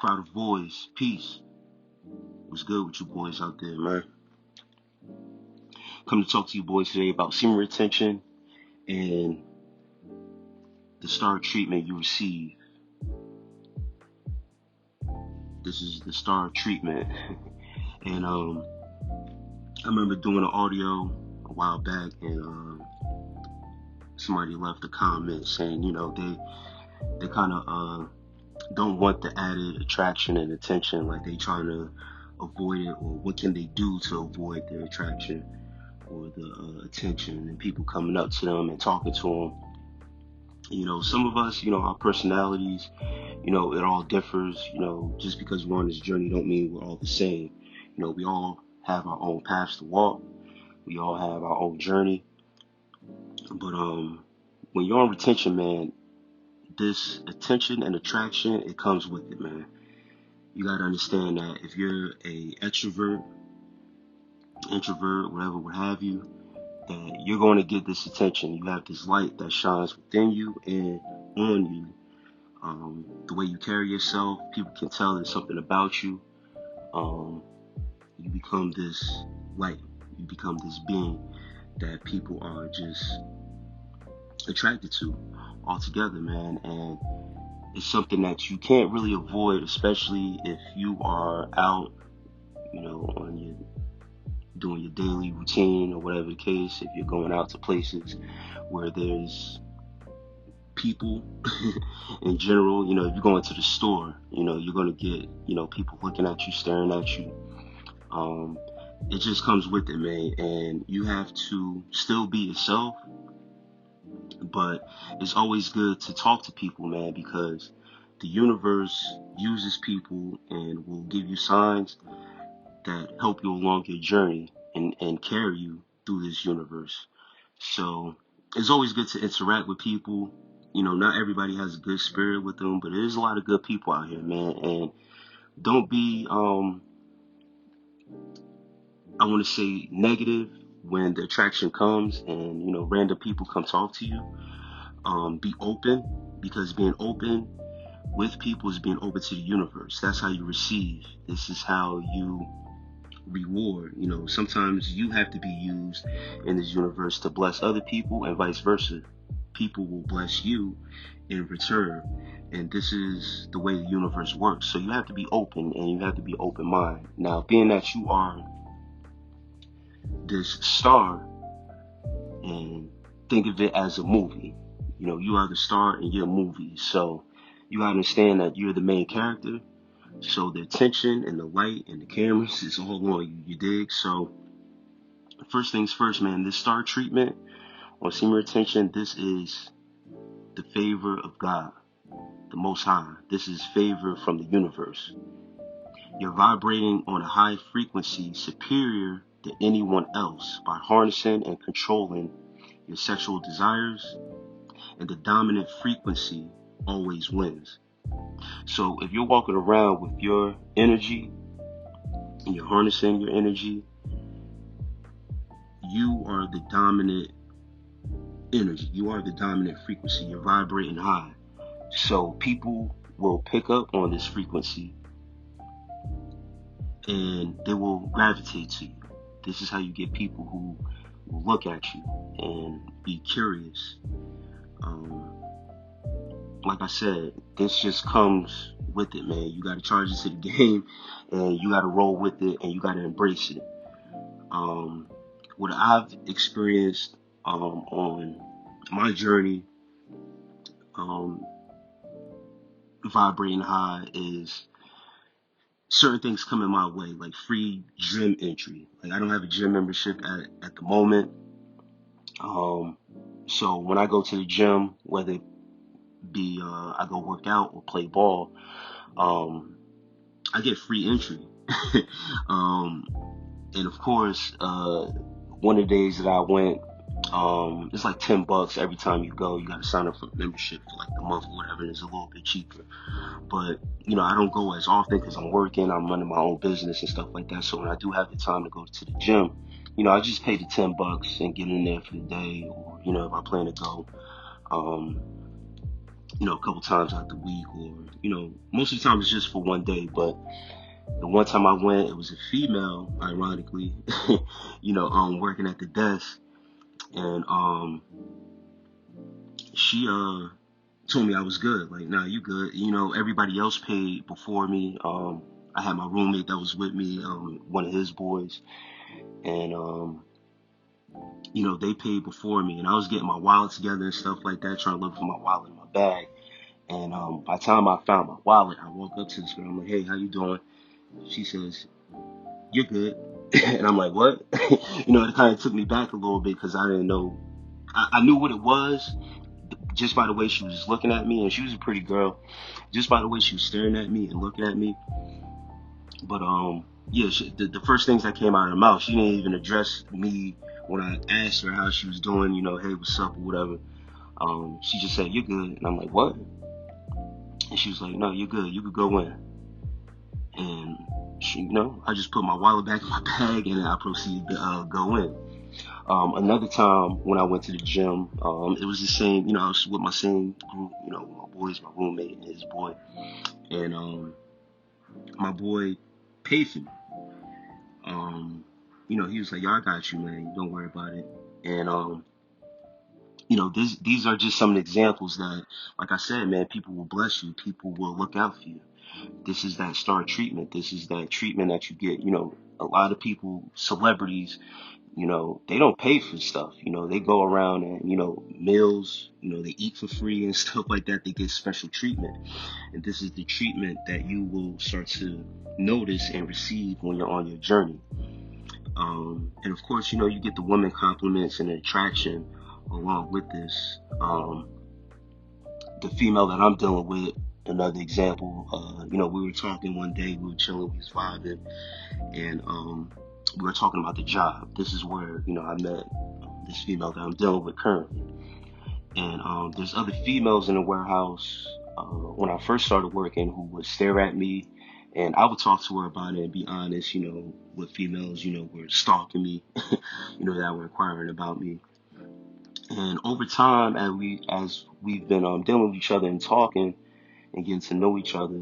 Crowd of boys, peace. What's good with you boys out there, man? Come to talk to you boys today about semen retention and the star treatment you receive. This is the star treatment. And I remember doing an audio a while back, and somebody left a comment saying, they kind of don't want the added attraction and attention, like they trying to avoid it, or what can they do to avoid the attraction or the attention and people coming up to them and talking to them. Some of us, our personalities, it all differs. Just because we're on this journey don't mean we're all the same. We all have our own paths to walk. We all have our own journey. But when you're on retention, man, this attention and attraction, it comes with it, man. You got to understand that if you're a extrovert, introvert, whatever, what have you, that you're going to get this attention. You have this light that shines within you and on you. The way you carry yourself, people can tell there's something about you. You become this light. You become this being that people are just attracted to altogether, man. And it's something that you can't really avoid, especially if you are out, doing your daily routine or whatever the case. If you're going out to places where there's people in general, if you're going to the store, you're going to get, people looking at you, staring at you. It just comes with it, man. And you have to still be yourself. But it's always good to talk to people, man, because the universe uses people and will give you signs that help you along your journey and carry you through this universe. So it's always good to interact with people. Not everybody has a good spirit with them, but there's a lot of good people out here, man. And don't be, I want to say, negative when the attraction comes and, random people come talk to you. Be open, because being open with people is being open to the universe. That's how you receive. This is how you reward. Sometimes you have to be used in this universe to bless other people, and vice versa. People will bless you in return. And this is the way the universe works. So you have to be open, and you have to be open-minded. Now, being that you are this star, and think of it as a movie. You are the star in your movie. So you gotta understand that you're the main character. So the attention and the light and the cameras is all on you. You dig? So first things first, man, this star treatment on semen retention, this is the favor of God, the Most High. This is favor from the universe. You're vibrating on a high frequency superior to anyone else by harnessing and controlling your sexual desires, and the dominant frequency always wins. So if you're walking around with your energy and you're harnessing your energy, you are the dominant energy. You are the dominant frequency. You're vibrating high. So people will pick up on this frequency and they will gravitate to you. This is how you get people who will look at you and be curious. Like I said, this just comes with it, man. You got to charge it to the game, and you got to roll with it, and you got to embrace it. What I've experienced on my journey, vibrating high, is certain things coming my way, like free gym entry. Like I don't have a gym membership at the moment. So when I go to the gym, whether it be I go work out or play ball, I get free entry. And of course, one of the days that I went, it's like $10 every time you go. You got to sign up for a membership for like the month or whatever, and it's a little bit cheaper. But I don't go as often because I'm working, I'm running my own business and stuff like that. So when I do have the time to go to the gym, I just pay the $10 and get in there for the day, or if I plan to go. a couple times out the week, or, most of the time it's just for one day. But the one time I went, it was a female, ironically, working at the desk. And she told me I was good. Like, nah, you good. Everybody else paid before me. I had my roommate that was with me, one of his boys, and they paid before me, and I was getting my wallet together and stuff like that, trying to look for my wallet in my bag. And by the time I found my wallet, I walk up to this girl. I'm like, "Hey, how you doing?" She says, "You're good." And I'm like, "What?" It kind of took me back a little bit, because I didn't know. I knew what it was just by the way she was looking at me, and she was a pretty girl, just by the way she was staring at me and looking at me. But yeah, the first things that came out of her mouth, she didn't even address me when I asked her how she was doing. Hey, what's up, or whatever. She just said, "You're good," and I'm like, "What?" And she was like, "No, you're good. You could go in." And she, I just put my wallet back in my bag, and I proceeded to go in. Another time when I went to the gym, it was the same. I was with my same group. My boys, my roommate and his boy, and my boy paid for me. He was like, "Yo, I got you, man. Don't worry about it." And these are just some examples that, like I said, man, people will bless you. People will look out for you. This is that star treatment. This is that treatment that you get. A lot of people, celebrities, they don't pay for stuff. They go around and, meals, they eat for free and stuff like that. They get special treatment. And this is the treatment that you will start to notice and receive when you're on your journey. And of course, you get the women compliments and attraction along with this. The female that I'm dealing with, another example, we were talking one day, we were chilling, we was vibing, and we were talking about the job. This is where, I met this female that I'm dealing with currently. And there's other females in the warehouse when I first started working who would stare at me, and I would talk to her about it and be honest, with females, were stalking me, that were inquiring about me. And over time, as we've been dealing with each other and talking and getting to know each other,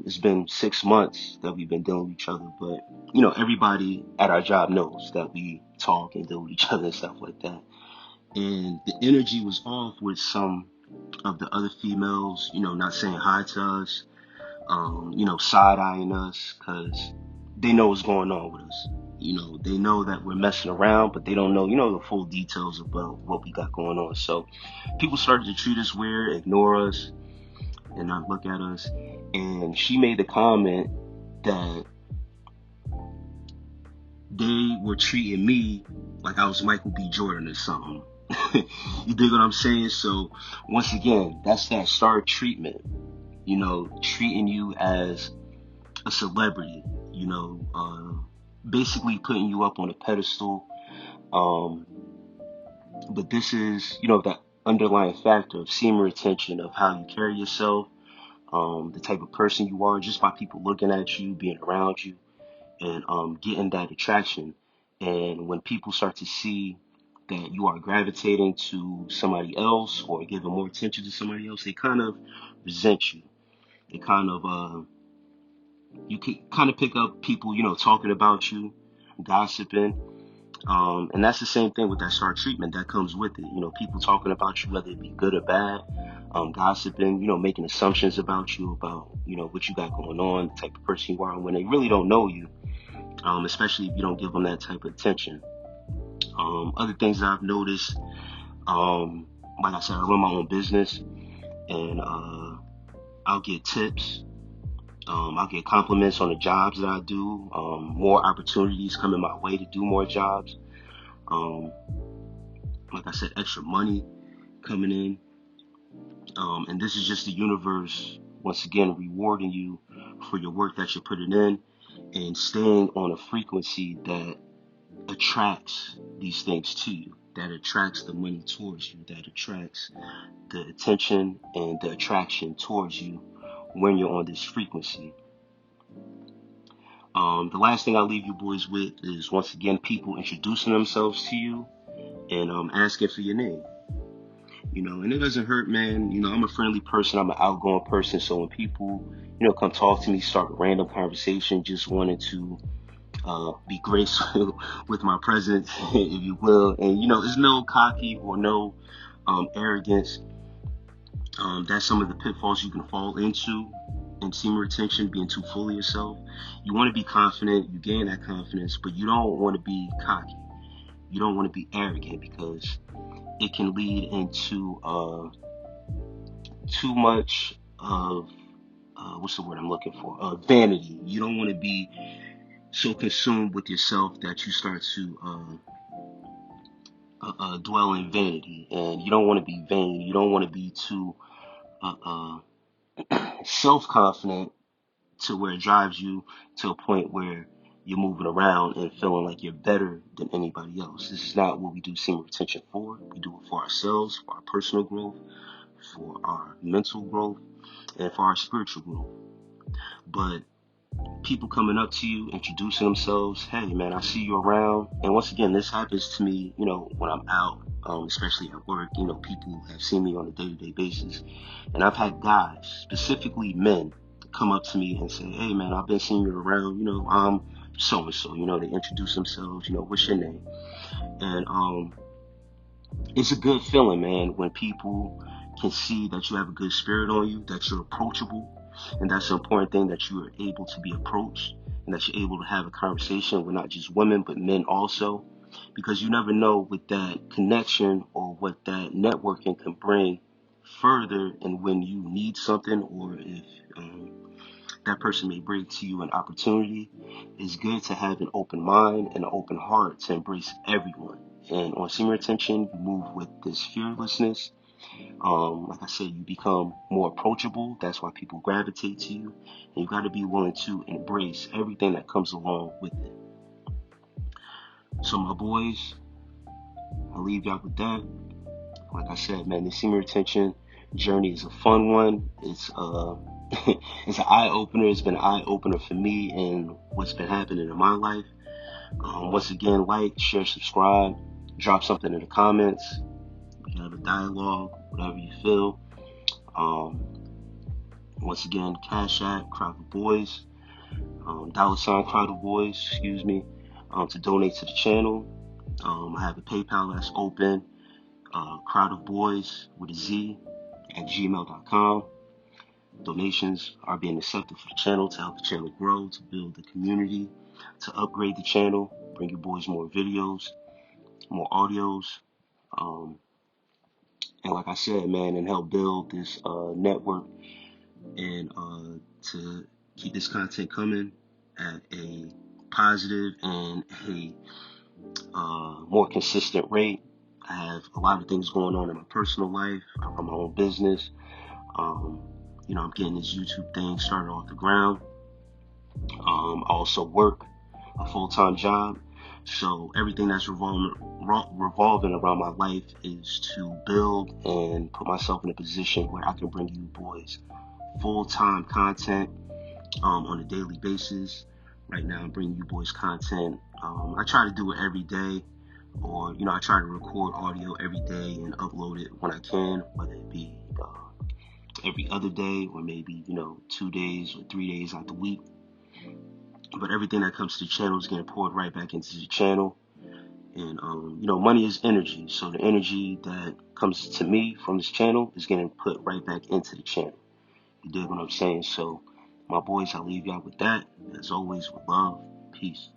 it's been 6 months that we've been dealing with each other. But everybody at our job knows that we talk and deal with each other and stuff like that. And the energy was off with some of the other females, not saying hi to us, side-eyeing us, because they know what's going on with us. They know that we're messing around, but they don't know, the full details about what we got going on. So people started to treat us weird, ignore us, and not look at us. And she made the comment that they were treating me like I was Michael B. Jordan or something. You dig what I'm saying? So once again, that's that star treatment, treating you as a celebrity, basically putting you up on a pedestal. But this is, that underlying factor of semen retention, of how you carry yourself, the type of person you are, just by people looking at you, being around you, and getting that attraction. And when people start to see that you are gravitating to somebody else or giving more attention to somebody else, they kind of resent you. They kind of, you can kind of pick up people, talking about you, gossiping. And that's the same thing with that star treatment that comes with it. People talking about you, whether it be good or bad, gossiping, making assumptions about you, about, what you got going on, the type of person you are, when they really don't know you, especially if you don't give them that type of attention. Other things that I've noticed, like I said, I run my own business, and I'll get tips. I'll get compliments on the jobs that I do. More opportunities coming my way to do more jobs. Like I said, extra money coming in. And this is just the universe, once again, rewarding you for your work that you're putting in and staying on a frequency that attracts these things to you, that attracts the money towards you, that attracts the attention and the attraction towards you when you're on this frequency. The last thing I'll leave you boys with is, once again, people introducing themselves to you and asking for your name. And it doesn't hurt, man. I'm a friendly person. I'm an outgoing person. So when people, come talk to me, start a random conversation, just wanting to be graceful with my presence, if you will. And, there's no cocky or no arrogance. That's some of the pitfalls you can fall into in semen retention, being too full of yourself. You want to be confident, you gain that confidence, but you don't want to be cocky. You don't want to be arrogant, because it can lead into too much of what's the word I'm looking for? Vanity. You don't want to be so consumed with yourself that you start to dwell in vanity, and you don't want to be vain. You don't want to be too self-confident to where it drives you to a point where you're moving around and feeling like you're better than anybody else. This is not what we do semen retention for. We do it for ourselves, for our personal growth, for our mental growth, and for our spiritual growth. But people coming up to you, introducing themselves, hey man, I see you around. And once again, this happens to me, when I'm out, especially at work. People have seen me on a day-to-day basis. And I've had guys, specifically men, come up to me and say, hey man, I've been seeing you around, I'm so-and-so. They introduce themselves, what's your name? And it's a good feeling, man, when people can see that you have a good spirit on you, that you're approachable. And that's the important thing, that you are able to be approached, and that you're able to have a conversation with not just women, but men also. Because you never know with that connection or what that networking can bring further, and when you need something, or if that person may bring to you an opportunity. It's good to have an open mind and an open heart to embrace everyone. And on semen retention, you move with this fearlessness. Like I said, you become more approachable. That's why people gravitate to you. And you got to be willing to embrace everything that comes along with it. So my boys, I'll leave y'all with that. Like I said, man, the semen retention journey is a fun one. It's it's an eye opener. It's been an eye opener for me and what's been happening in my life. Once again, like, share, subscribe, drop something in the comments. We can have a dialogue, whatever you feel. Once again, Cashapp, crowdofboyz, $ crowdofboyz, to donate to the channel. I have a PayPal that's open, crowdofboyz with a Z at gmail.com. Donations are being accepted for the channel to help the channel grow, to build the community, to upgrade the channel, bring you boys more videos, more audios, and like I said, man, and help build this network, and to keep this content coming at a positive and a more consistent rate. I have a lot of things going on in my personal life. I run my own business. I'm getting this YouTube thing started off the ground. I also work a full-time job. So everything that's revolving around my life is to build and put myself in a position where I can bring you boys full-time content on a daily basis. Right now I'm bringing you boys content. I try to do it every day, or I try to record audio every day and upload it when I can, whether it be every other day, or maybe 2 days or 3 days out the week. But everything that comes to the channel is getting poured right back into the channel. And money is energy, so the energy that comes to me from this channel is getting put right back into the channel. You dig what I'm saying? So my boys, I'll leave y'all with that. As always, with love, peace.